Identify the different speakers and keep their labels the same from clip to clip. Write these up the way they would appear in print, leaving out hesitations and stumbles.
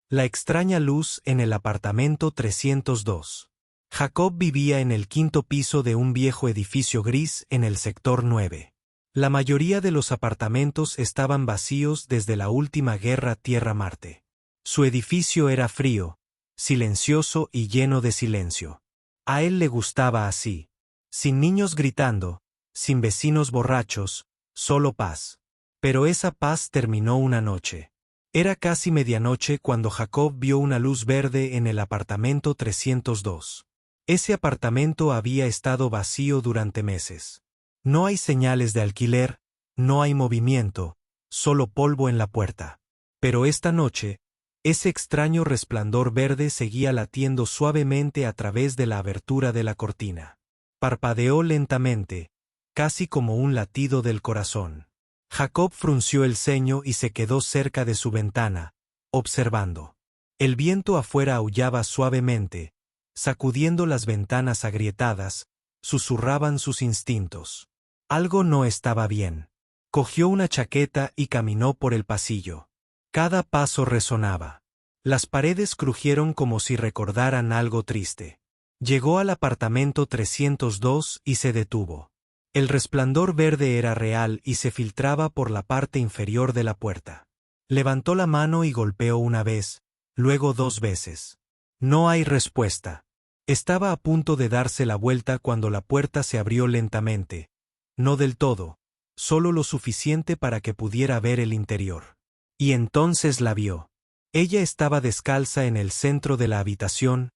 Speaker 1: La extraña luz en el apartamento 302. Jacob vivía en el quinto piso de un viejo edificio gris en el sector 9. La mayoría de los apartamentos estaban vacíos desde la última guerra Tierra-Marte. Su edificio era frío, silencioso y lleno de silencio. A él le gustaba así. Sin niños gritando, sin vecinos borrachos, solo paz. Pero esa paz terminó una noche. Era casi medianoche cuando Jacob vio una luz verde en el apartamento 302. Ese apartamento había estado vacío durante meses. No hay señales de alquiler, no hay movimiento, solo polvo en la puerta. Pero esta noche, ese extraño resplandor verde seguía latiendo suavemente a través de la abertura de la cortina. Parpadeó lentamente, casi como un latido del corazón. Jacob frunció el ceño y se quedó cerca de su ventana, observando. El viento afuera aullaba suavemente, sacudiendo las ventanas agrietadas, susurraban sus instintos. Algo no estaba bien. Cogió una chaqueta y caminó por el pasillo. Cada paso resonaba. Las paredes crujieron como si recordaran algo triste. Llegó al apartamento 302 y se detuvo. El resplandor verde era real y se filtraba por la parte inferior de la puerta. Levantó la mano y golpeó una vez, luego 2 veces. No hay respuesta. Estaba a punto de darse la vuelta cuando la puerta se abrió lentamente. No del todo, solo lo suficiente para que pudiera ver el interior. Y entonces la vio. Ella estaba descalza en el centro de la habitación,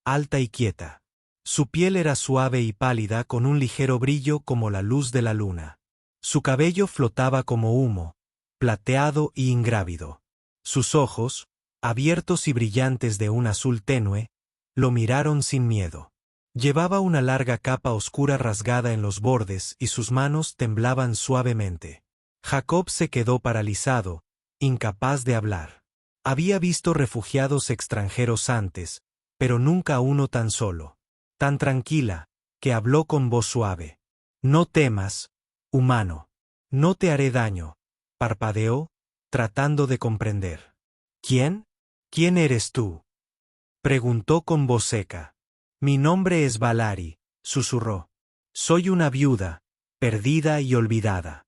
Speaker 1: alta y quieta. Su piel era suave y pálida con un ligero brillo como la luz de la luna. Su cabello flotaba como humo, plateado y ingrávido. Sus ojos, abiertos y brillantes de un azul tenue, lo miraron sin miedo. Llevaba una larga capa oscura rasgada en los bordes y sus manos temblaban suavemente. Jacob se quedó paralizado, incapaz de hablar. Había visto refugiados extranjeros antes, pero nunca uno tan solo. Tan tranquila, que habló con voz suave. No temas, humano. No te haré daño, parpadeó, tratando de comprender. ¿Quién? ¿Quién eres tú? Preguntó con voz seca. Mi nombre es Valari, susurró. Soy una viuda, perdida y olvidada.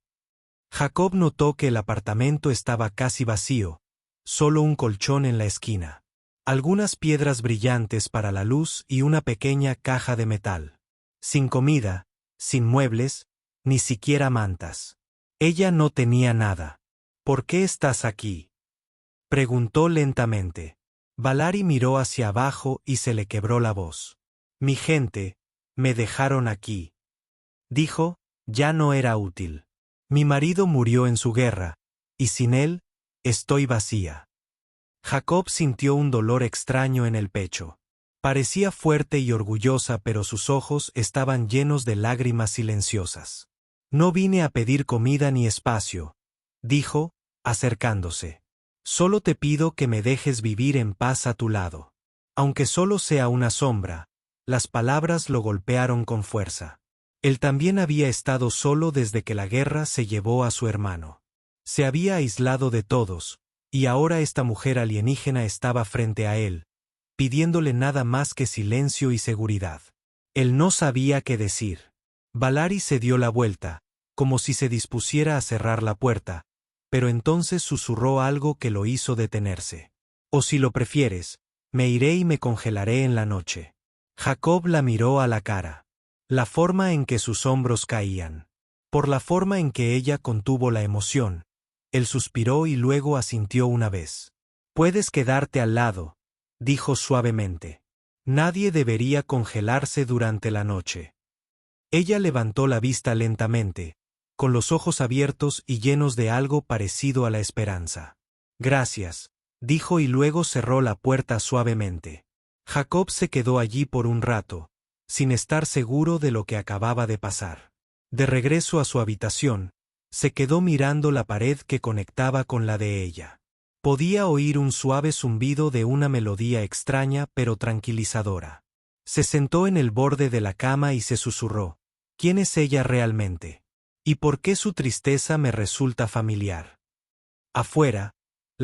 Speaker 1: Jacob notó que el apartamento estaba casi vacío, solo un colchón en la esquina. Algunas piedras brillantes para la luz y una pequeña caja de metal. Sin comida, sin muebles, ni siquiera mantas. Ella no tenía nada. ¿Por qué estás aquí? Preguntó lentamente. Valari miró hacia abajo y se le quebró la voz. Mi gente, me dejaron aquí. Dijo, ya no era útil. Mi marido murió en su guerra, y sin él, estoy vacía. Jacob sintió un dolor extraño en el pecho. Parecía fuerte y orgullosa, pero sus ojos estaban llenos de lágrimas silenciosas. No vine a pedir comida ni espacio, dijo, acercándose. Solo te pido que me dejes vivir en paz a tu lado. Aunque solo sea una sombra, las palabras lo golpearon con fuerza. Él también había estado solo desde que la guerra se llevó a su hermano. Se había aislado de todos, y ahora esta mujer alienígena estaba frente a él, pidiéndole nada más que silencio y seguridad. Él no sabía qué decir. Valari se dio la vuelta, como si se dispusiera a cerrar la puerta, pero entonces susurró algo que lo hizo detenerse. O si lo prefieres, me iré y me congelaré en la noche. Jacob la miró a la cara. La forma en que sus hombros caían. Por la forma en que ella contuvo la emoción. Él suspiró y luego asintió una vez. Puedes quedarte al lado, dijo suavemente. Nadie debería congelarse durante la noche. Ella levantó la vista lentamente, con los ojos abiertos y llenos de algo parecido a la esperanza. Gracias, dijo y luego cerró la puerta suavemente. Jacob se quedó allí por un rato, sin estar seguro de lo que acababa de pasar. De regreso a su habitación, se quedó mirando la pared que conectaba con la de ella. Podía oír un suave zumbido de una melodía extraña pero tranquilizadora. Se sentó en el borde de la cama y se susurró. ¿Quién es ella realmente? ¿Y por qué su tristeza me resulta familiar? Afuera,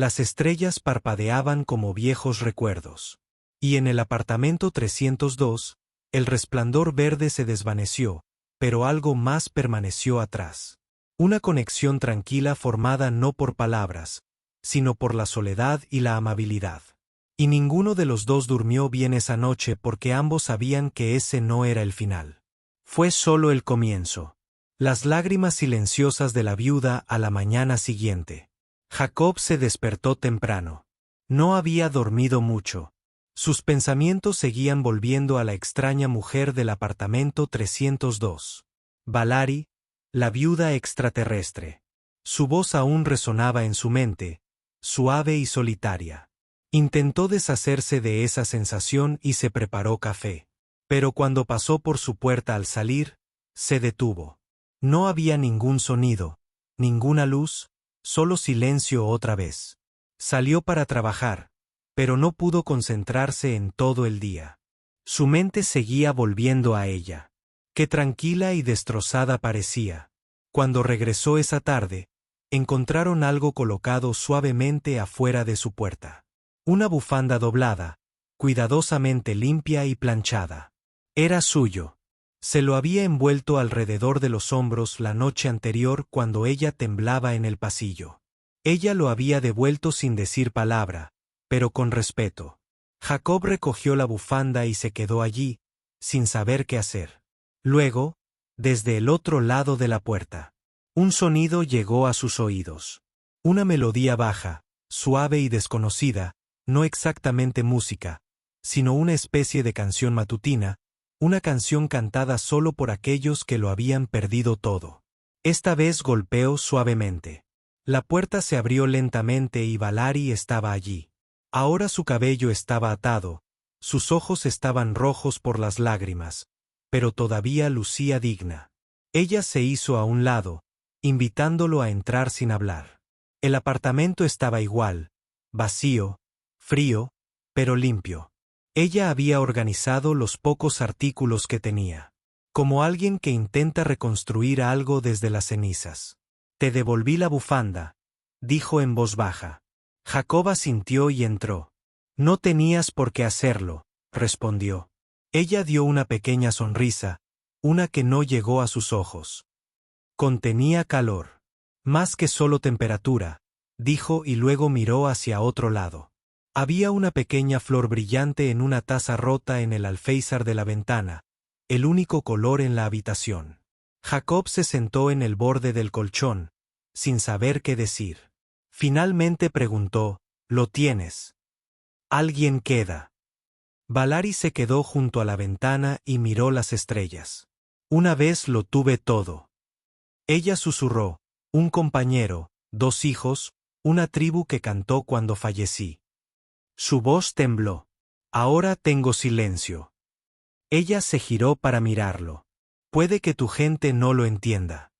Speaker 1: Las estrellas parpadeaban como viejos recuerdos. Y en el apartamento 302, el resplandor verde se desvaneció, pero algo más permaneció atrás. Una conexión tranquila formada no por palabras, sino por la soledad y la amabilidad. Y ninguno de los dos durmió bien esa noche porque ambos sabían que ese no era el final. Fue solo el comienzo. Las lágrimas silenciosas de la viuda a la mañana siguiente. Jacob se despertó temprano. No había dormido mucho. Sus pensamientos seguían volviendo a la extraña mujer del apartamento 302. Valari, la viuda extraterrestre. Su voz aún resonaba en su mente, suave y solitaria. Intentó deshacerse de esa sensación y se preparó café. Pero cuando pasó por su puerta al salir, se detuvo. No había ningún sonido, ninguna luz, solo silencio otra vez. Salió para trabajar, pero no pudo concentrarse en todo el día. Su mente seguía volviendo a ella. Qué tranquila y destrozada parecía. Cuando regresó esa tarde, encontraron algo colocado suavemente afuera de su puerta. Una bufanda doblada, cuidadosamente limpia y planchada. Era suyo. Se lo había envuelto alrededor de los hombros la noche anterior cuando ella temblaba en el pasillo. Ella lo había devuelto sin decir palabra, pero con respeto. Jacob recogió la bufanda y se quedó allí, sin saber qué hacer. Luego, desde el otro lado de la puerta, un sonido llegó a sus oídos. Una melodía baja, suave y desconocida, no exactamente música, sino una especie de canción matutina, una canción cantada solo por aquellos que lo habían perdido todo. Esta vez golpeó suavemente. La puerta se abrió lentamente y Valari estaba allí. Ahora su cabello estaba atado, sus ojos estaban rojos por las lágrimas, pero todavía lucía digna. Ella se hizo a un lado, invitándolo a entrar sin hablar. El apartamento estaba igual, vacío, frío, pero limpio. Ella había organizado los pocos artículos que tenía. Como alguien que intenta reconstruir algo desde las cenizas. Te devolví la bufanda, dijo en voz baja. Jacob asintió y entró. No tenías por qué hacerlo, respondió. Ella dio una pequeña sonrisa, una que no llegó a sus ojos. Contenía calor. Más que solo temperatura, dijo y luego miró hacia otro lado. Había una pequeña flor brillante en una taza rota en el alféizar de la ventana, el único color en la habitación. Jacob se sentó en el borde del colchón, sin saber qué decir. Finalmente preguntó, ¿lo tienes? ¿Alguien queda? Valari se quedó junto a la ventana y miró las estrellas. Una vez lo tuve todo. Ella susurró, un compañero, 2 hijos, una tribu que cantó cuando fallecí. Su voz tembló. Ahora tengo silencio. Ella se giró para mirarlo. Puede que tu gente no lo entienda.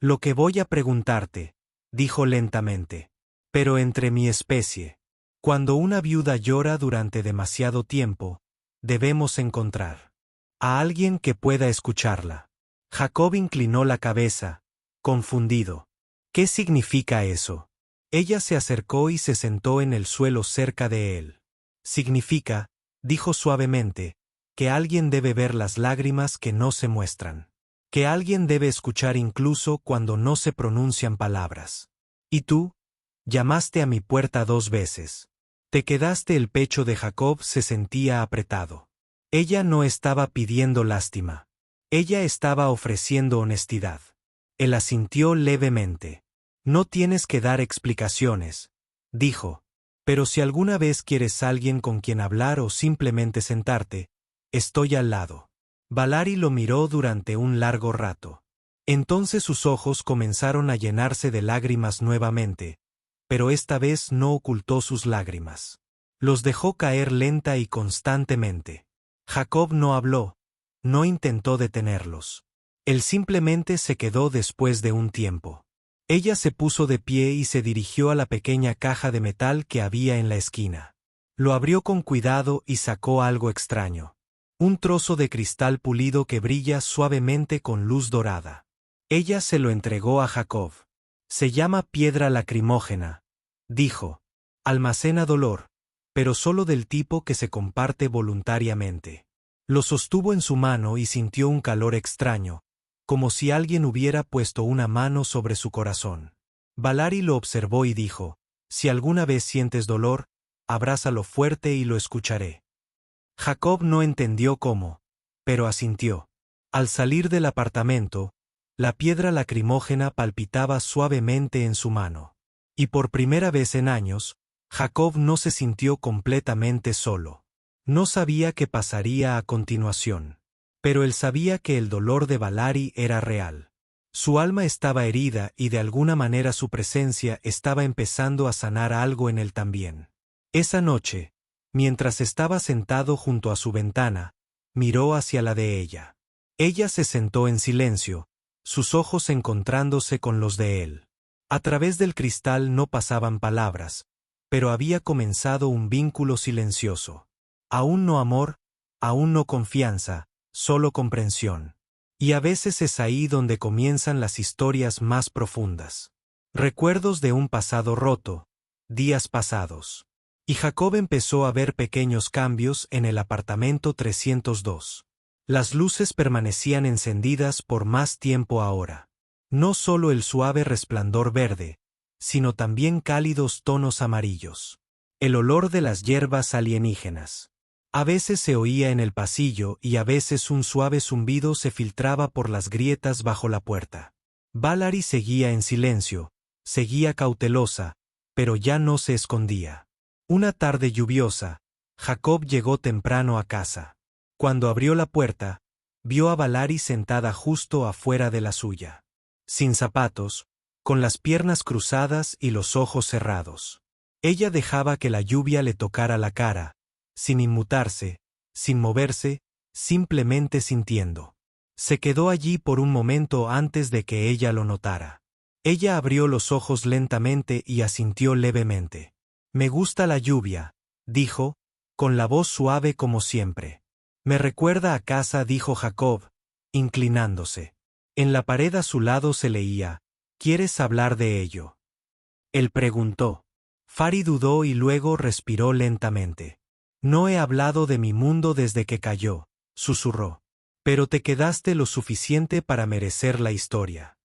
Speaker 1: Lo que voy a preguntarte, dijo lentamente. Pero entre mi especie. Cuando una viuda llora durante demasiado tiempo, debemos encontrar a alguien que pueda escucharla. Jacob inclinó la cabeza, confundido. ¿Qué significa eso? Ella se acercó y se sentó en el suelo cerca de él. Significa, dijo suavemente, que alguien debe ver las lágrimas que no se muestran. Que alguien debe escuchar incluso cuando no se pronuncian palabras. ¿Y tú? Llamaste a mi puerta 2 veces. Te quedaste. El pecho de Jacob se sentía apretado. Ella no estaba pidiendo lástima. Ella estaba ofreciendo honestidad. Él asintió levemente. No tienes que dar explicaciones, dijo. Pero si alguna vez quieres alguien con quien hablar o simplemente sentarte, estoy al lado. Valari lo miró durante un largo rato. Entonces sus ojos comenzaron a llenarse de lágrimas nuevamente, pero esta vez no ocultó sus lágrimas. Los dejó caer lenta y constantemente. Jacob no habló, no intentó detenerlos. Él simplemente se quedó después de un tiempo. Ella se puso de pie y se dirigió a la pequeña caja de metal que había en la esquina. Lo abrió con cuidado y sacó algo extraño. Un trozo de cristal pulido que brilla suavemente con luz dorada. Ella se lo entregó a Jacob. Se llama piedra lacrimógena, dijo. Almacena dolor, pero solo del tipo que se comparte voluntariamente. Lo sostuvo en su mano y sintió un calor extraño, como si alguien hubiera puesto una mano sobre su corazón. Valari lo observó y dijo, si alguna vez sientes dolor, abrázalo fuerte y lo escucharé. Jacob no entendió cómo, pero asintió. Al salir del apartamento, la piedra lacrimógena palpitaba suavemente en su mano. Y por primera vez en años, Jacob no se sintió completamente solo. No sabía qué pasaría a continuación. Pero él sabía que el dolor de Valari era real. Su alma estaba herida y de alguna manera su presencia estaba empezando a sanar algo en él también. Esa noche, mientras estaba sentado junto a su ventana, miró hacia la de ella. Ella se sentó en silencio, sus ojos encontrándose con los de él. A través del cristal no pasaban palabras, pero había comenzado un vínculo silencioso. Aún no amor, aún no confianza, solo comprensión. Y a veces es ahí donde comienzan las historias más profundas. Recuerdos de un pasado roto, días pasados. Y Jacob empezó a ver pequeños cambios en el apartamento 302. Las luces permanecían encendidas por más tiempo ahora. No solo el suave resplandor verde, sino también cálidos tonos amarillos. El olor de las hierbas alienígenas. A veces se oía en el pasillo y a veces un suave zumbido se filtraba por las grietas bajo la puerta. Valari seguía en silencio, seguía cautelosa, pero ya no se escondía. Una tarde lluviosa, Jacob llegó temprano a casa. Cuando abrió la puerta, vio a Valari sentada justo afuera de la suya. Sin zapatos, con las piernas cruzadas y los ojos cerrados. Ella dejaba que la lluvia le tocara la cara, sin inmutarse, sin moverse, simplemente sintiendo. Se quedó allí por un momento antes de que ella lo notara. Ella abrió los ojos lentamente y asintió levemente. Me gusta la lluvia, dijo, con la voz suave como siempre. Me recuerda a casa, dijo Jacob, inclinándose. En la pared a su lado se leía, ¿quieres hablar de ello? Él preguntó. Fari dudó y luego respiró lentamente. No he hablado de mi mundo desde que cayó, susurró. Pero te quedaste lo suficiente para merecer la historia.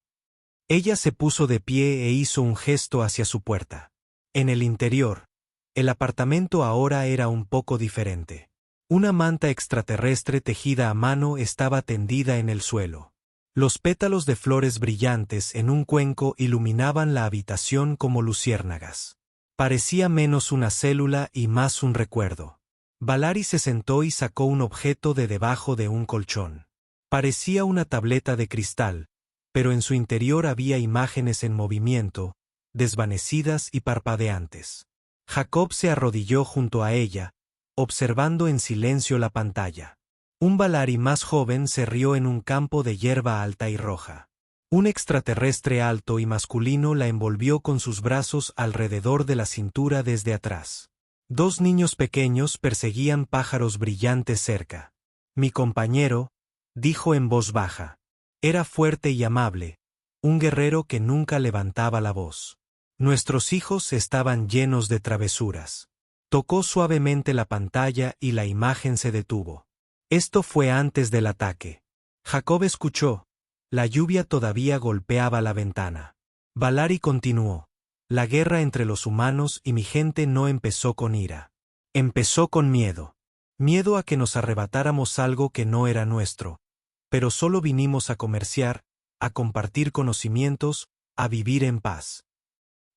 Speaker 1: Ella se puso de pie e hizo un gesto hacia su puerta. En el interior, el apartamento ahora era un poco diferente. Una manta extraterrestre tejida a mano estaba tendida en el suelo. Los pétalos de flores brillantes en un cuenco iluminaban la habitación como luciérnagas. Parecía menos una célula y más un recuerdo. Valari se sentó y sacó un objeto de debajo de un colchón. Parecía una tableta de cristal, pero en su interior había imágenes en movimiento, desvanecidas y parpadeantes. Jacob se arrodilló junto a ella, observando en silencio la pantalla. Un Valari más joven se rió en un campo de hierba alta y roja. Un extraterrestre alto y masculino la envolvió con sus brazos alrededor de la cintura desde atrás. Dos niños pequeños perseguían pájaros brillantes cerca. Mi compañero, dijo en voz baja. Era fuerte y amable, un guerrero que nunca levantaba la voz. Nuestros hijos estaban llenos de travesuras. Tocó suavemente la pantalla y la imagen se detuvo. Esto fue antes del ataque. Jacob escuchó. La lluvia todavía golpeaba la ventana. Valari continuó. La guerra entre los humanos y mi gente no empezó con ira. Empezó con miedo. Miedo a que nos arrebatáramos algo que no era nuestro. Pero solo vinimos a comerciar, a compartir conocimientos, a vivir en paz.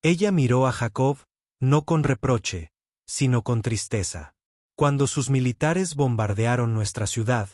Speaker 1: Ella miró a Jacob, no con reproche, sino con tristeza. Cuando sus militares bombardearon nuestra ciudad,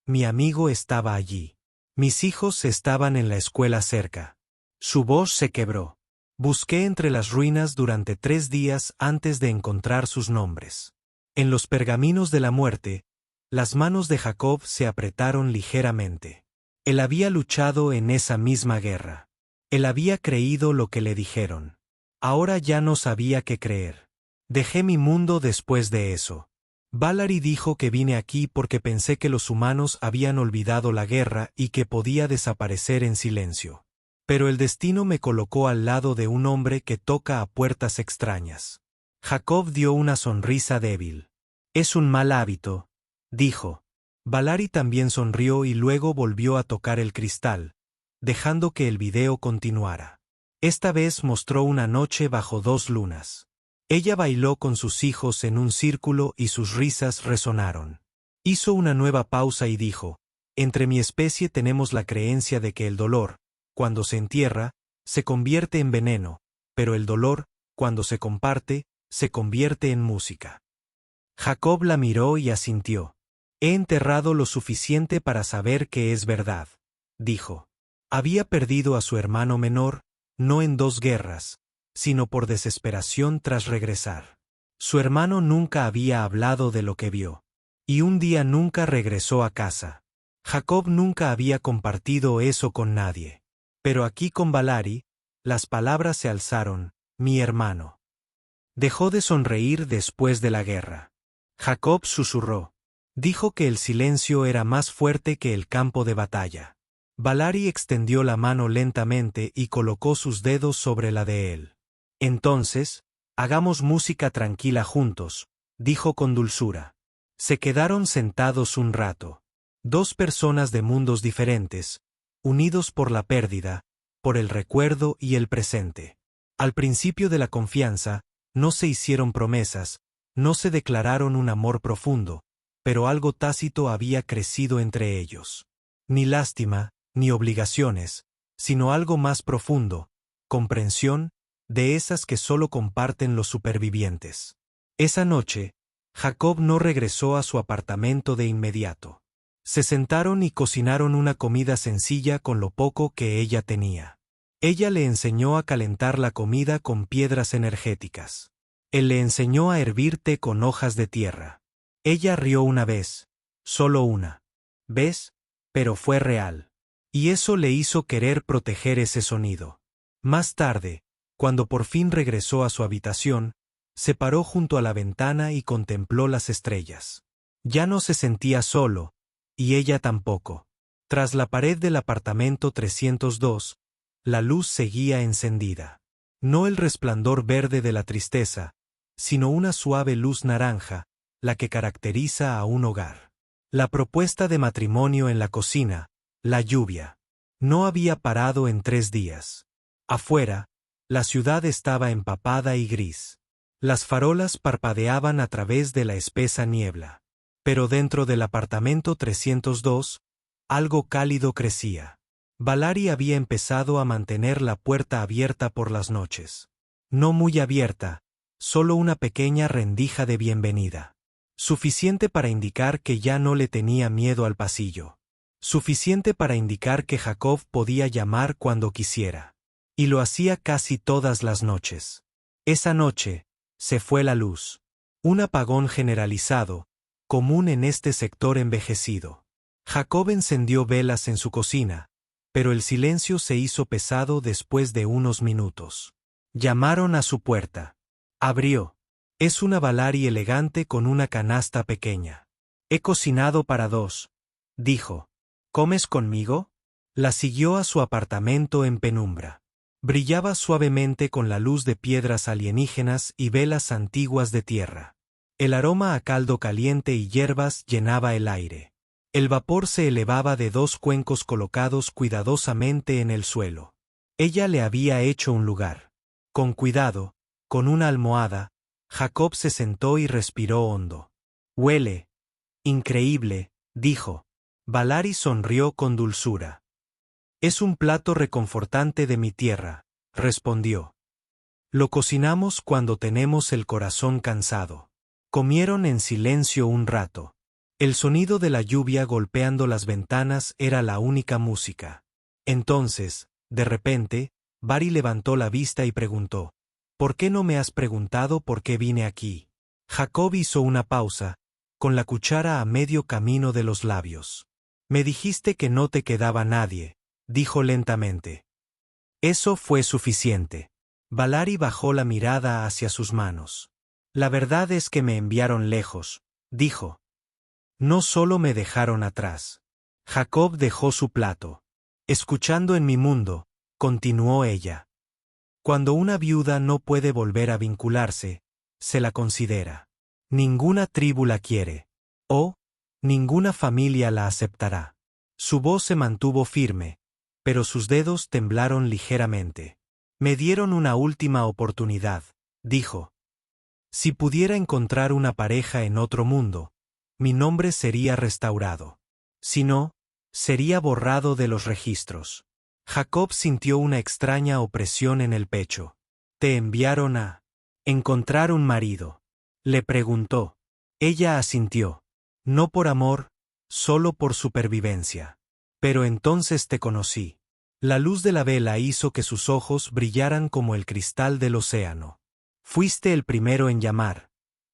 Speaker 1: mi amigo estaba allí. Mis hijos estaban en la escuela cerca. Su voz se quebró. Busqué entre las ruinas durante 3 días antes de encontrar sus nombres. En los pergaminos de la muerte, las manos de Jacob se apretaron ligeramente. Él había luchado en esa misma guerra. Él había creído lo que le dijeron. Ahora ya no sabía qué creer. Dejé mi mundo después de eso. Valari dijo que vine aquí porque pensé que los humanos habían olvidado la guerra y que podía desaparecer en silencio. Pero el destino me colocó al lado de un hombre que toca a puertas extrañas. Jacob dio una sonrisa débil. Es un mal hábito, dijo. Valerie también sonrió y luego volvió a tocar el cristal, dejando que el video continuara. Esta vez mostró una noche bajo 2 lunas. Ella bailó con sus hijos en un círculo y sus risas resonaron. Hizo una nueva pausa y dijo: entre mi especie tenemos la creencia de que el dolor, cuando se entierra, se convierte en veneno, pero el dolor, cuando se comparte, se convierte en música. Jacob la miró y asintió. He enterrado lo suficiente para saber que es verdad, dijo. Había perdido a su hermano menor, no en 2 guerras, sino por desesperación tras regresar. Su hermano nunca había hablado de lo que vio. Y un día nunca regresó a casa. Jacob nunca había compartido eso con nadie. Pero aquí con Valerie, las palabras se alzaron: mi hermano. Dejó de sonreír después de la guerra. Jacob susurró. Dijo que el silencio era más fuerte que el campo de batalla. Valerie extendió la mano lentamente y colocó sus dedos sobre la de él. Entonces, hagamos música tranquila juntos, dijo con dulzura. Se quedaron sentados un rato. 2 personas de mundos diferentes, unidos por la pérdida, por el recuerdo y el presente. Al principio de la confianza, no se hicieron promesas, no se declararon un amor profundo, pero algo tácito había crecido entre ellos. Ni lástima, ni obligaciones, sino algo más profundo, comprensión, de esas que solo comparten los supervivientes. Esa noche, Jacob no regresó a su apartamento de inmediato. Se sentaron y cocinaron una comida sencilla con lo poco que ella tenía. Ella le enseñó a calentar la comida con piedras energéticas. Él le enseñó a hervir té con hojas de tierra. Ella rió una vez, solo una. ¿Ves? Pero fue real. Y eso le hizo querer proteger ese sonido. Más tarde, cuando por fin regresó a su habitación, se paró junto a la ventana y contempló las estrellas. Ya no se sentía solo, y ella tampoco. Tras la pared del apartamento 302, la luz seguía encendida. No el resplandor verde de la tristeza, sino una suave luz naranja, la que caracteriza a un hogar. La propuesta de matrimonio en la cocina, la lluvia. No había parado en 3 días. Afuera, la ciudad estaba empapada y gris. Las farolas parpadeaban a través de la espesa niebla. Pero dentro del apartamento 302, algo cálido crecía. Valerie había empezado a mantener la puerta abierta por las noches. No muy abierta, solo una pequeña rendija de bienvenida. Suficiente para indicar que ya no le tenía miedo al pasillo. Suficiente para indicar que Jacob podía llamar cuando quisiera. Y lo hacía casi todas las noches. Esa noche, se fue la luz. Un apagón generalizado, común en este sector envejecido. Jacob encendió velas en su cocina, pero el silencio se hizo pesado después de unos minutos. Llamaron a su puerta. Abrió. Es una Valerie elegante con una canasta pequeña. He cocinado para 2, dijo. ¿Comes conmigo? La siguió a su apartamento en penumbra. Brillaba suavemente con la luz de piedras alienígenas y velas antiguas de tierra. El aroma a caldo caliente y hierbas llenaba el aire. El vapor se elevaba de 2 cuencos colocados cuidadosamente en el suelo. Ella le había hecho un lugar. Con cuidado, con una almohada, Jacob se sentó y respiró hondo. Huele. Increíble, dijo. Valerie sonrió con dulzura. Es un plato reconfortante de mi tierra, respondió. Lo cocinamos cuando tenemos el corazón cansado. Comieron en silencio un rato. El sonido de la lluvia golpeando las ventanas era la única música. Entonces, de repente, Valerie levantó la vista y preguntó: ¿Por qué no me has preguntado por qué vine aquí? Jacob hizo una pausa, con la cuchara a medio camino de los labios. Me dijiste que no te quedaba nadie, dijo lentamente. Eso fue suficiente. Valerie bajó la mirada hacia sus manos. La verdad es que me enviaron lejos, dijo. No solo me dejaron atrás. Jacob dejó su plato. Escuchando en mi mundo, continuó ella. Cuando una viuda no puede volver a vincularse, se la considera. Ninguna tribu la quiere. O, ninguna familia la aceptará. Su voz se mantuvo firme, pero sus dedos temblaron ligeramente. Me dieron una última oportunidad, dijo. Si pudiera encontrar una pareja en otro mundo, mi nombre sería restaurado. Si no, sería borrado de los registros. Jacob sintió una extraña opresión en el pecho. ¿Te enviaron a encontrar un marido?, le preguntó. Ella asintió. No por amor, solo por supervivencia. Pero entonces te conocí. La luz de la vela hizo que sus ojos brillaran como el cristal del océano. Fuiste el primero en llamar,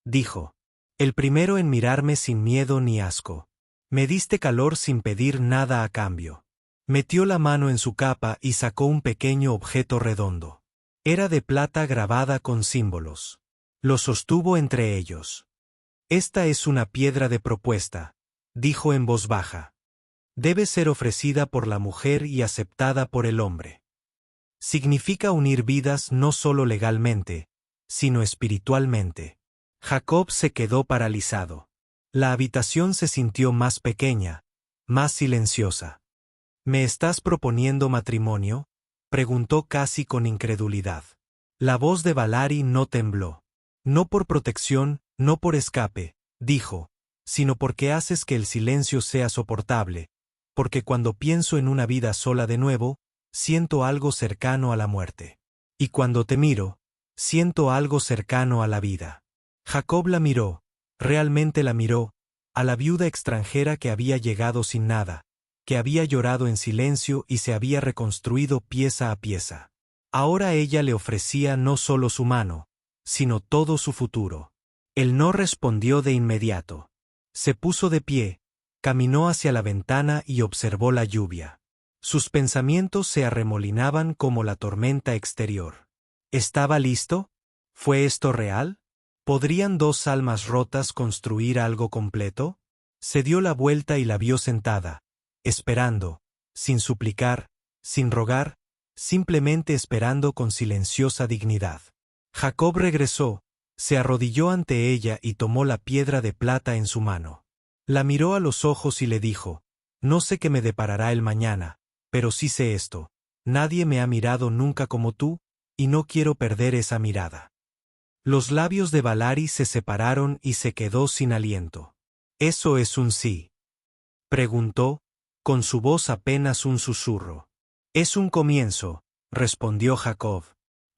Speaker 1: dijo. El primero en mirarme sin miedo ni asco. Me diste calor sin pedir nada a cambio. Metió la mano en su capa y sacó un pequeño objeto redondo. Era de plata grabada con símbolos. Lo sostuvo entre ellos. Esta es una piedra de propuesta, dijo en voz baja. Debe ser ofrecida por la mujer y aceptada por el hombre. Significa unir vidas no solo legalmente, sino espiritualmente. Jacob se quedó paralizado. La habitación se sintió más pequeña, más silenciosa. ¿Me estás proponiendo matrimonio?, preguntó casi con incredulidad. La voz de Valari no tembló. No por protección, no por escape, dijo, sino porque haces que el silencio sea soportable, porque cuando pienso en una vida sola de nuevo, siento algo cercano a la muerte. Y cuando te miro, siento algo cercano a la vida. Jacob la miró, realmente la miró, a la viuda extranjera que había llegado sin nada, que había llorado en silencio y se había reconstruido pieza a pieza. Ahora ella le ofrecía no solo su mano, sino todo su futuro. Él no respondió de inmediato. Se puso de pie, caminó hacia la ventana y observó la lluvia. Sus pensamientos se arremolinaban como la tormenta exterior. ¿Estaba listo? ¿Fue esto real? ¿Podrían dos almas rotas construir algo completo? Se dio la vuelta y la vio sentada, esperando, sin suplicar, sin rogar, simplemente esperando con silenciosa dignidad. Jacob regresó, se arrodilló ante ella y tomó la piedra de plata en su mano. La miró a los ojos y le dijo, no sé qué me deparará el mañana, pero sí sé esto, nadie me ha mirado nunca como tú, y no quiero perder esa mirada. Los labios de Valari se separaron y se quedó sin aliento. ¿Eso es un sí?, preguntó, con su voz apenas un susurro. Es un comienzo, respondió Jacob.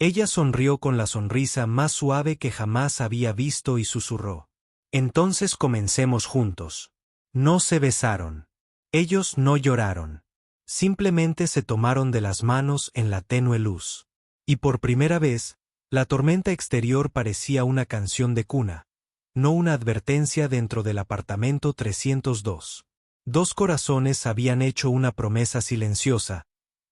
Speaker 1: Ella sonrió con la sonrisa más suave que jamás había visto y susurró. Entonces comencemos juntos. No se besaron. Ellos no lloraron. Simplemente se tomaron de las manos en la tenue luz. Y por primera vez, la tormenta exterior parecía una canción de cuna, no una advertencia dentro del apartamento 302. Dos corazones habían hecho una promesa silenciosa,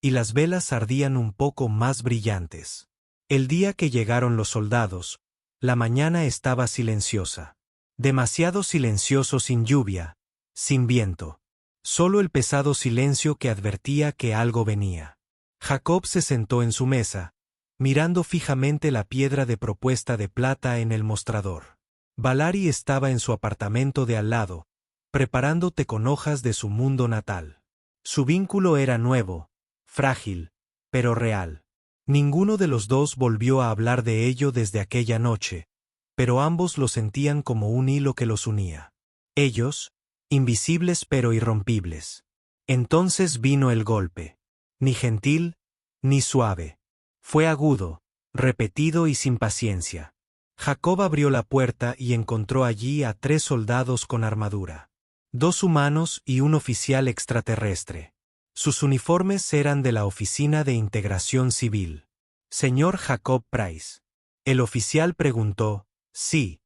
Speaker 1: y las velas ardían un poco más brillantes. El día que llegaron los soldados, la mañana estaba silenciosa. Demasiado silencioso, sin lluvia, sin viento. Solo el pesado silencio que advertía que algo venía. Jacob se sentó en su mesa, mirando fijamente la piedra de propuesta de plata en el mostrador. Valari estaba en su apartamento de al lado, preparando té con hojas de su mundo natal. Su vínculo era nuevo, frágil, pero real. Ninguno de los dos volvió a hablar de ello desde aquella noche, pero ambos lo sentían como un hilo que los unía. Ellos, invisibles pero irrompibles. Entonces vino el golpe. Ni gentil, ni suave. Fue agudo, repetido y sin paciencia. Jacob abrió la puerta y encontró allí a 3 soldados con armadura. 2 humanos y un oficial extraterrestre. Sus uniformes eran de la Oficina de Integración Civil. Señor Jacob Price. El oficial preguntó, sí.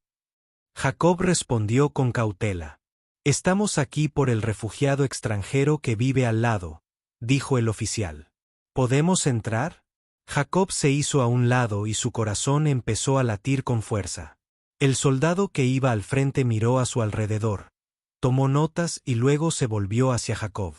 Speaker 1: Jacob respondió con cautela. Estamos aquí por el refugiado extranjero que vive al lado, dijo el oficial. ¿Podemos entrar? Jacob se hizo a un lado y su corazón empezó a latir con fuerza. El soldado que iba al frente miró a su alrededor, tomó notas y luego se volvió hacia Jacob.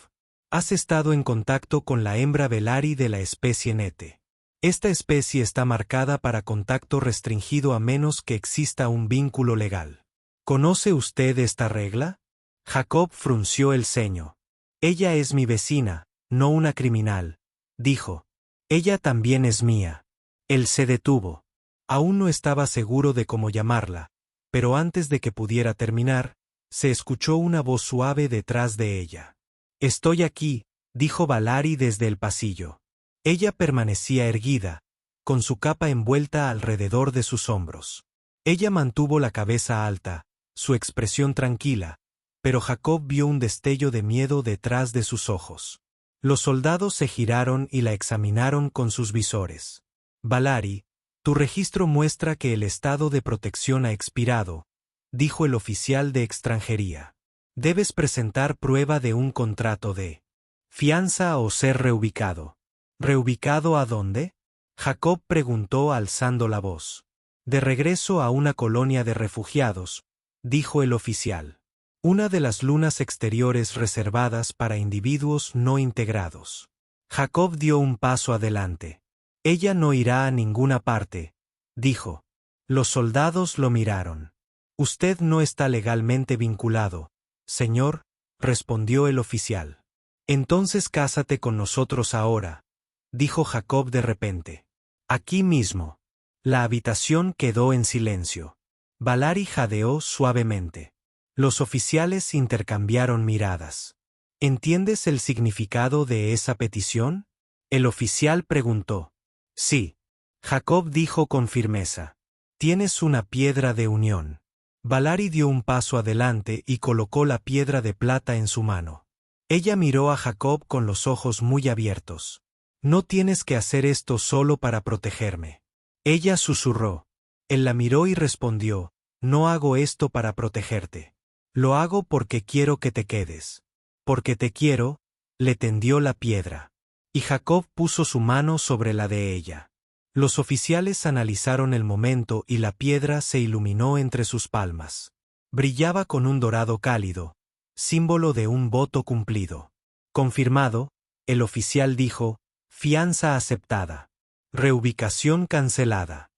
Speaker 1: Has estado en contacto con la hembra Valari de la especie Nete. Esta especie está marcada para contacto restringido a menos que exista un vínculo legal. ¿Conoce usted esta regla? Jacob frunció el ceño. Ella es mi vecina, no una criminal, dijo. Ella también es mía. Él se detuvo. Aún no estaba seguro de cómo llamarla, pero antes de que pudiera terminar, se escuchó una voz suave detrás de ella. Estoy aquí, dijo Valari desde el pasillo. Ella permanecía erguida, con su capa envuelta alrededor de sus hombros. Ella mantuvo la cabeza alta, su expresión tranquila, pero Jacob vio un destello de miedo detrás de sus ojos. Los soldados se giraron y la examinaron con sus visores. Valari, tu registro muestra que el estado de protección ha expirado, dijo el oficial de extranjería. Debes presentar prueba de un contrato de fianza o ser reubicado. ¿Reubicado a dónde? Jacob preguntó alzando la voz. De regreso a una colonia de refugiados, dijo el oficial. Una de las lunas exteriores reservadas para individuos no integrados. Jacob dio un paso adelante. Ella no irá a ninguna parte, dijo. Los soldados lo miraron. Usted no está legalmente vinculado, señor, respondió el oficial. Entonces cásate con nosotros ahora, dijo Jacob de repente. Aquí mismo. La habitación quedó en silencio. Valari jadeó suavemente. Los oficiales intercambiaron miradas. ¿Entiendes el significado de esa petición? El oficial preguntó. Sí. Jacob dijo con firmeza. Tienes una piedra de unión. Valari dio un paso adelante y colocó la piedra de plata en su mano. Ella miró a Jacob con los ojos muy abiertos. No tienes que hacer esto solo para protegerme. Ella susurró. Él la miró y respondió, no hago esto para protegerte. Lo hago porque quiero que te quedes. Porque te quiero, le tendió la piedra. Y Jacob puso su mano sobre la de ella. Los oficiales analizaron el momento y la piedra se iluminó entre sus palmas. Brillaba con un dorado cálido, símbolo de un voto cumplido. Confirmado, el oficial dijo, fianza aceptada. Reubicación cancelada.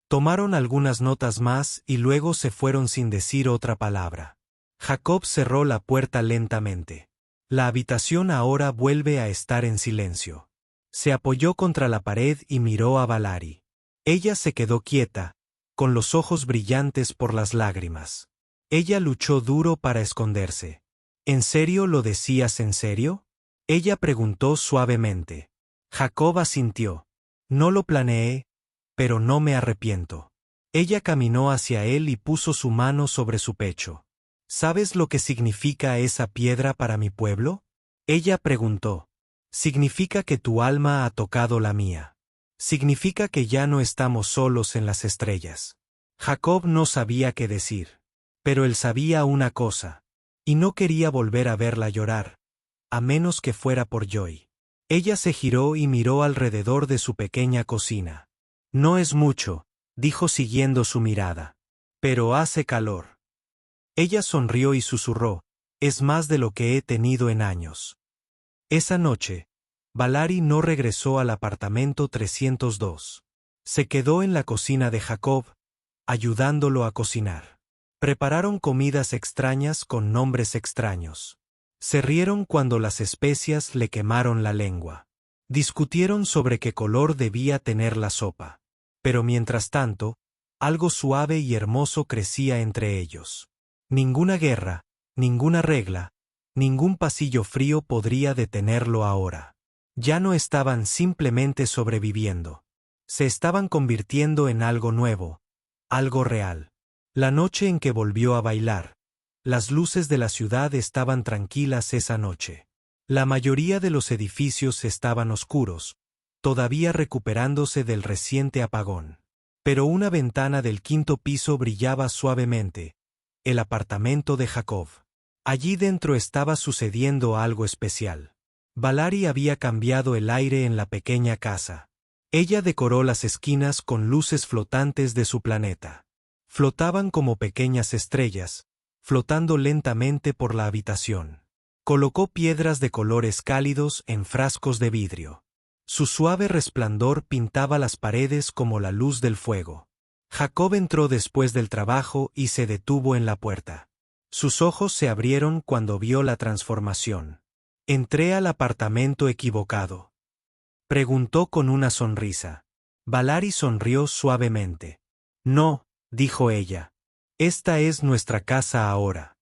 Speaker 1: Tomaron algunas notas más y luego se fueron sin decir otra palabra. Jacob cerró la puerta lentamente. La habitación ahora vuelve a estar en silencio. Se apoyó contra la pared y miró a Valari. Ella se quedó quieta, con los ojos brillantes por las lágrimas. Ella luchó duro para esconderse. ¿En serio lo decías en serio? Ella preguntó suavemente. Jacob asintió. No lo planeé, pero no me arrepiento. Ella caminó hacia él y puso su mano sobre su pecho. ¿Sabes lo que significa esa piedra para mi pueblo? Ella preguntó. Significa que tu alma ha tocado la mía. Significa que ya no estamos solos en las estrellas. Jacob no sabía qué decir. Pero él sabía una cosa. Y no quería volver a verla llorar. A menos que fuera por Joy. Ella se giró y miró alrededor de su pequeña cocina. No es mucho, dijo siguiendo su mirada. Pero hace calor. Ella sonrió y susurró. Es más de lo que he tenido en años. Esa noche, Valari no regresó al apartamento 302. Se quedó en la cocina de Jacob, ayudándolo a cocinar. Prepararon comidas extrañas con nombres extraños. Se rieron cuando las especias le quemaron la lengua. Discutieron sobre qué color debía tener la sopa. Pero mientras tanto, algo suave y hermoso crecía entre ellos. Ninguna guerra, ninguna regla, ningún pasillo frío podría detenerlo ahora. Ya no estaban simplemente sobreviviendo. Se estaban convirtiendo en algo nuevo, algo real. La noche en que volvió a bailar, las luces de la ciudad estaban tranquilas esa noche. La mayoría de los edificios estaban oscuros, todavía recuperándose del reciente apagón. Pero una ventana del quinto piso brillaba suavemente, el apartamento de Jacob. Allí dentro estaba sucediendo algo especial. Valari había cambiado el aire en la pequeña casa. Ella decoró las esquinas con luces flotantes de su planeta. Flotaban como pequeñas estrellas, flotando lentamente por la habitación. Colocó piedras de colores cálidos en frascos de vidrio. Su suave resplandor pintaba las paredes como la luz del fuego. Jacob entró después del trabajo y se detuvo en la puerta. Sus ojos se abrieron cuando vio la transformación. «¿Entré al apartamento equivocado?», preguntó con una sonrisa. Valerie sonrió suavemente. «No», dijo ella. «Esta es nuestra casa ahora».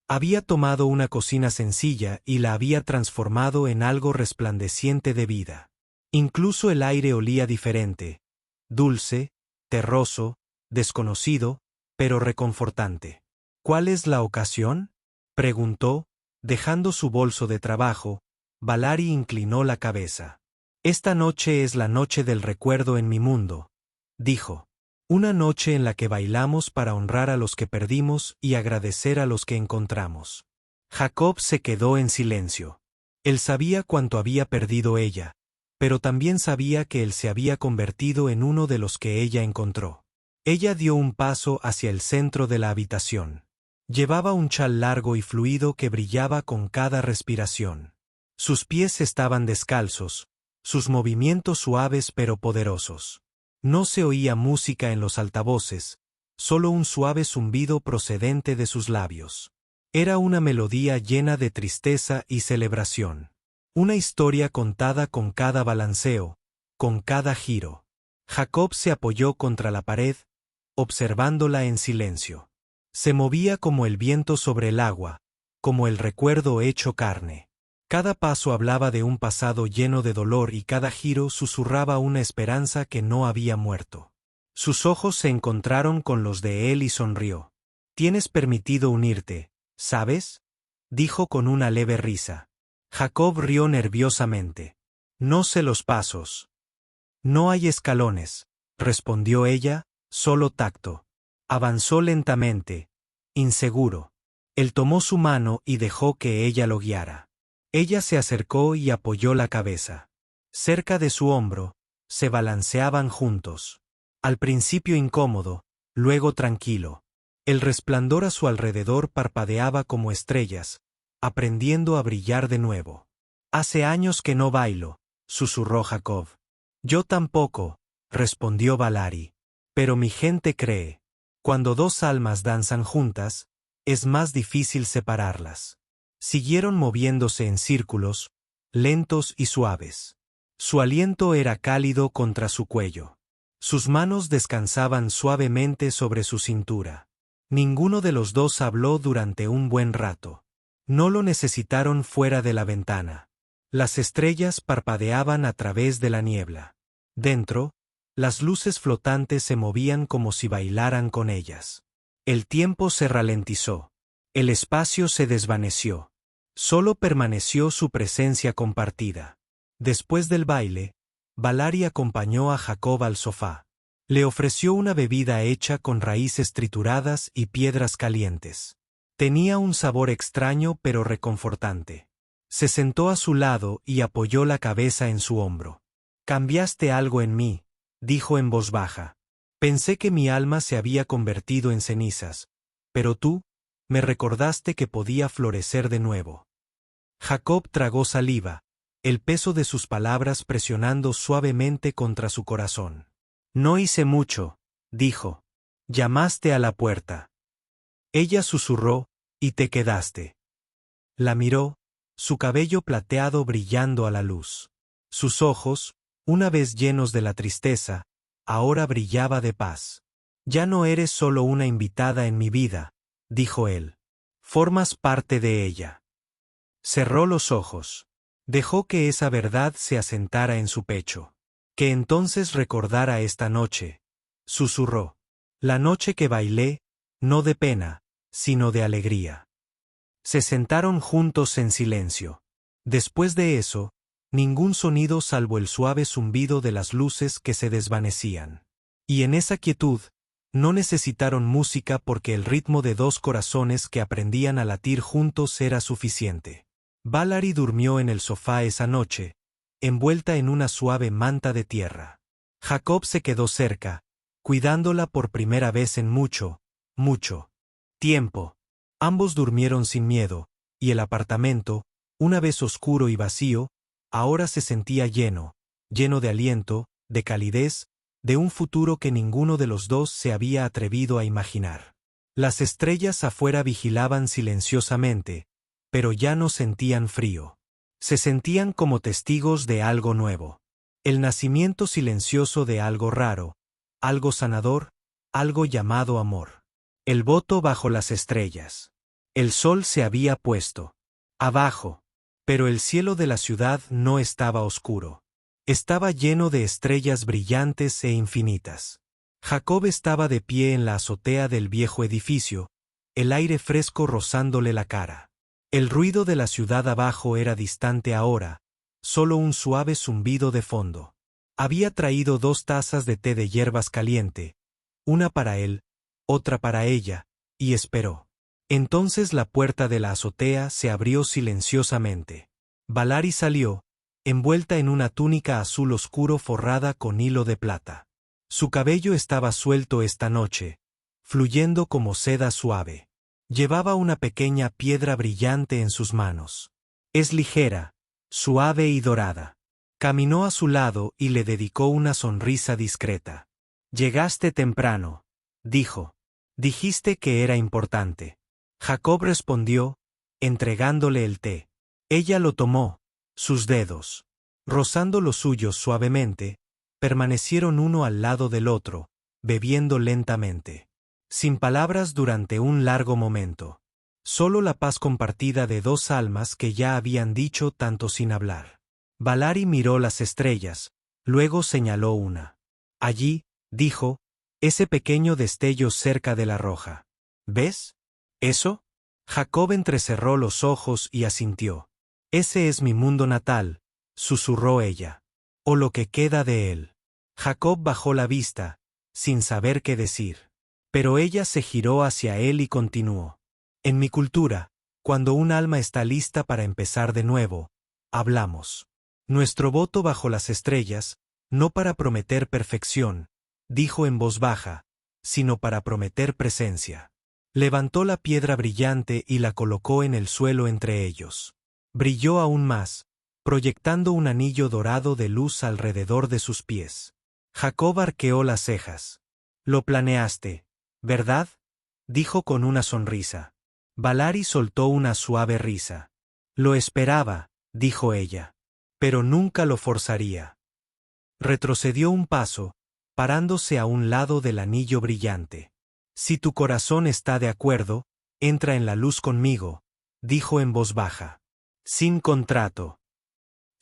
Speaker 1: Había tomado una cocina sencilla y la había transformado en algo resplandeciente de vida. Incluso el aire olía diferente, dulce, terroso, desconocido, pero reconfortante. «¿Cuál es la ocasión?», preguntó, dejando su bolso de trabajo. Valerie inclinó la cabeza. «Esta noche es la noche del recuerdo en mi mundo», dijo. «Una noche en la que bailamos para honrar a los que perdimos y agradecer a los que encontramos». Jacob se quedó en silencio. Él sabía cuánto había perdido ella, pero también sabía que él se había convertido en uno de los que ella encontró. Ella dio un paso hacia el centro de la habitación. Llevaba un chal largo y fluido que brillaba con cada respiración. Sus pies estaban descalzos, sus movimientos suaves pero poderosos. No se oía música en los altavoces, solo un suave zumbido procedente de sus labios. Era una melodía llena de tristeza y celebración. Una historia contada con cada balanceo, con cada giro. Jacob se apoyó contra la pared, observándola en silencio. Se movía como el viento sobre el agua, como el recuerdo hecho carne. Cada paso hablaba de un pasado lleno de dolor y cada giro susurraba una esperanza que no había muerto. Sus ojos se encontraron con los de él y sonrió. «Tienes permitido unirte, ¿sabes?», dijo con una leve risa. Jacob rió nerviosamente. «No sé los pasos». «No hay escalones», respondió ella, «solo tacto». Avanzó lentamente, inseguro. Él tomó su mano y dejó que ella lo guiara. Ella se acercó y apoyó la cabeza. Cerca de su hombro, se balanceaban juntos. Al principio incómodo, luego tranquilo. El resplandor a su alrededor parpadeaba como estrellas, aprendiendo a brillar de nuevo. «Hace años que no bailo», susurró Jacob. «Yo tampoco», respondió Valerie. «Pero mi gente cree. Cuando dos almas danzan juntas, es más difícil separarlas». Siguieron moviéndose en círculos, lentos y suaves. Su aliento era cálido contra su cuello. Sus manos descansaban suavemente sobre su cintura. Ninguno de los dos habló durante un buen rato. No lo necesitaron fuera de la ventana. Las estrellas parpadeaban a través de la niebla. Dentro, las luces flotantes se movían como si bailaran con ellas. El tiempo se ralentizó. El espacio se desvaneció. Solo permaneció su presencia compartida. Después del baile, Valerie acompañó a Jacob al sofá. Le ofreció una bebida hecha con raíces trituradas y piedras calientes. Tenía un sabor extraño pero reconfortante. Se sentó a su lado y apoyó la cabeza en su hombro. «Cambiaste algo en mí», dijo en voz baja. «Pensé que mi alma se había convertido en cenizas, pero tú me recordaste que podía florecer de nuevo». Jacob tragó saliva, el peso de sus palabras presionando suavemente contra su corazón. «No hice mucho», dijo. «Llamaste a la puerta». Ella susurró, «y te quedaste». La miró, su cabello plateado brillando a la luz. Sus ojos, una vez llenos de la tristeza, ahora brillaba de paz. «Ya no eres solo una invitada en mi vida», dijo él. «Formas parte de ella». Cerró los ojos. Dejó que esa verdad se asentara en su pecho. «Que entonces recordara esta noche», susurró. «La noche que bailé, no de pena, sino de alegría». Se sentaron juntos en silencio. Después de eso, ningún sonido salvo el suave zumbido de las luces que se desvanecían. Y en esa quietud, no necesitaron música porque el ritmo de dos corazones que aprendían a latir juntos era suficiente. Valerie durmió en el sofá esa noche, envuelta en una suave manta de tierra. Jacob se quedó cerca, cuidándola por primera vez en mucho, mucho tiempo. Ambos durmieron sin miedo, y el apartamento, una vez oscuro y vacío, ahora se sentía lleno de aliento, de calidez, de un futuro que ninguno de los dos se había atrevido a imaginar. Las estrellas afuera vigilaban silenciosamente, pero ya no sentían frío. Se sentían como testigos de algo nuevo. El nacimiento silencioso de algo raro, algo sanador, algo llamado amor. El voto bajo las estrellas. El sol se había puesto. Abajo. Pero el cielo de la ciudad no estaba oscuro. Estaba lleno de estrellas brillantes e infinitas. Jacob estaba de pie en la azotea del viejo edificio, el aire fresco rozándole la cara. El ruido de la ciudad abajo era distante ahora, solo un suave zumbido de fondo. Había traído 2 tazas de té de hierbas caliente, una para él, otra para ella, y esperó. Entonces la puerta de la azotea se abrió silenciosamente. Valari salió, envuelta en una túnica azul oscuro forrada con hilo de plata. Su cabello estaba suelto esta noche, fluyendo como seda suave. Llevaba una pequeña piedra brillante en sus manos. Es ligera, suave y dorada. Caminó a su lado y le dedicó una sonrisa discreta. «Llegaste temprano», dijo. «Dijiste que era importante». Jacob respondió, entregándole el té. Ella lo tomó. Sus dedos, rozando los suyos suavemente, permanecieron uno al lado del otro, bebiendo lentamente. Sin palabras durante un largo momento. Solo la paz compartida de 2 almas que ya habían dicho tanto sin hablar. Valari miró las estrellas, luego señaló una. Allí, dijo, ese pequeño destello cerca de la roja. ¿Ves? ¿Eso? Jacob entrecerró los ojos y asintió. Ese es mi mundo natal, susurró ella. O lo que queda de él. Jacob bajó la vista, sin saber qué decir. Pero ella se giró hacia él y continuó. En mi cultura, cuando un alma está lista para empezar de nuevo, hablamos. Nuestro voto bajo las estrellas, no para prometer perfección, dijo en voz baja, sino para prometer presencia. Levantó la piedra brillante y la colocó en el suelo entre ellos. Brilló aún más, proyectando un anillo dorado de luz alrededor de sus pies. Jacob arqueó las cejas. Lo planeaste, ¿verdad? Dijo con una sonrisa. Valari soltó una suave risa. Lo esperaba, dijo ella. Pero nunca lo forzaría. Retrocedió un paso, parándose a un lado del anillo brillante. Si tu corazón está de acuerdo, entra en la luz conmigo, dijo en voz baja. Sin contrato.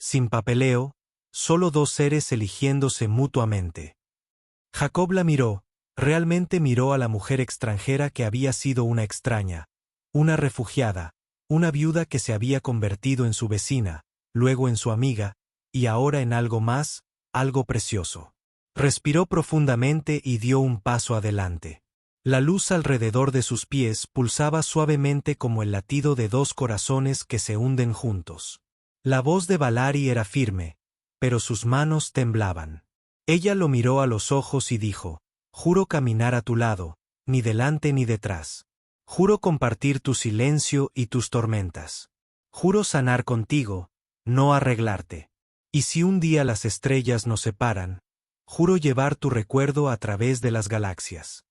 Speaker 1: Sin papeleo, solo 2 seres eligiéndose mutuamente. Jacob la miró, realmente miró a la mujer extranjera que había sido una extraña, una refugiada, una viuda que se había convertido en su vecina, luego en su amiga, y ahora en algo más, algo precioso. Respiró profundamente y dio un paso adelante. La luz alrededor de sus pies pulsaba suavemente como el latido de 2 corazones que se hunden juntos. La voz de Valari era firme, pero sus manos temblaban. Ella lo miró a los ojos y dijo, juro caminar a tu lado, ni delante ni detrás. Juro compartir tu silencio y tus tormentas. Juro sanar contigo, no arreglarte. Y si un día las estrellas nos separan, juro llevar tu recuerdo a través de las galaxias.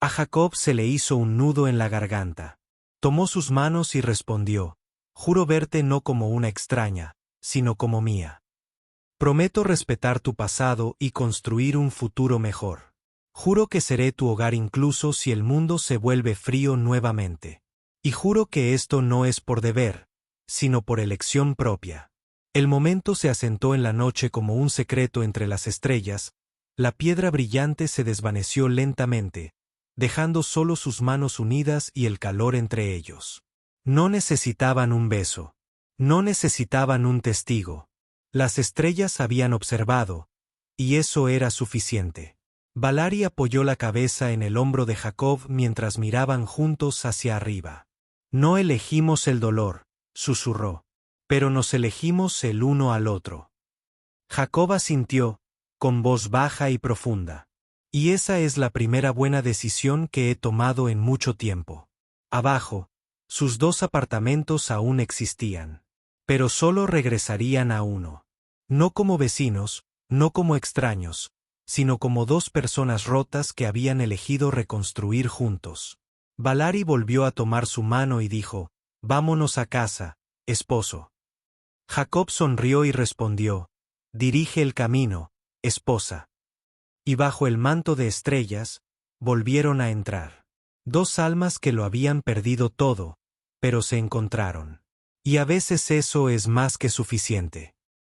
Speaker 1: A Jacob se le hizo un nudo en la garganta. Tomó sus manos y respondió, juro verte no como una extraña, sino como mía. Prometo respetar tu pasado y construir un futuro mejor. Juro que seré tu hogar incluso si el mundo se vuelve frío nuevamente. Y juro que esto no es por deber, sino por elección propia. El momento se asentó en la noche como un secreto entre las estrellas, la piedra brillante se desvaneció lentamente, dejando solo sus manos unidas y el calor entre ellos. No necesitaban un beso. No necesitaban un testigo. Las estrellas habían observado, y eso era suficiente. Valari apoyó la cabeza en el hombro de Jacob mientras miraban juntos hacia arriba. No elegimos el dolor, susurró, pero nos elegimos el uno al otro. Jacob asintió, con voz baja y profunda. Y esa es la primera buena decisión que he tomado en mucho tiempo. Abajo, Sus 2 apartamentos aún existían. Pero solo regresarían a uno. No como vecinos, no como extraños, sino como 2 personas rotas que habían elegido reconstruir juntos. Valari volvió a tomar su mano y dijo, «Vámonos a casa, esposo». Jacob sonrió y respondió, «Dirige el camino, esposa». Y bajo el manto de estrellas, volvieron a entrar. 2 almas que lo habían perdido todo, pero se encontraron. Y a veces eso es más que suficiente.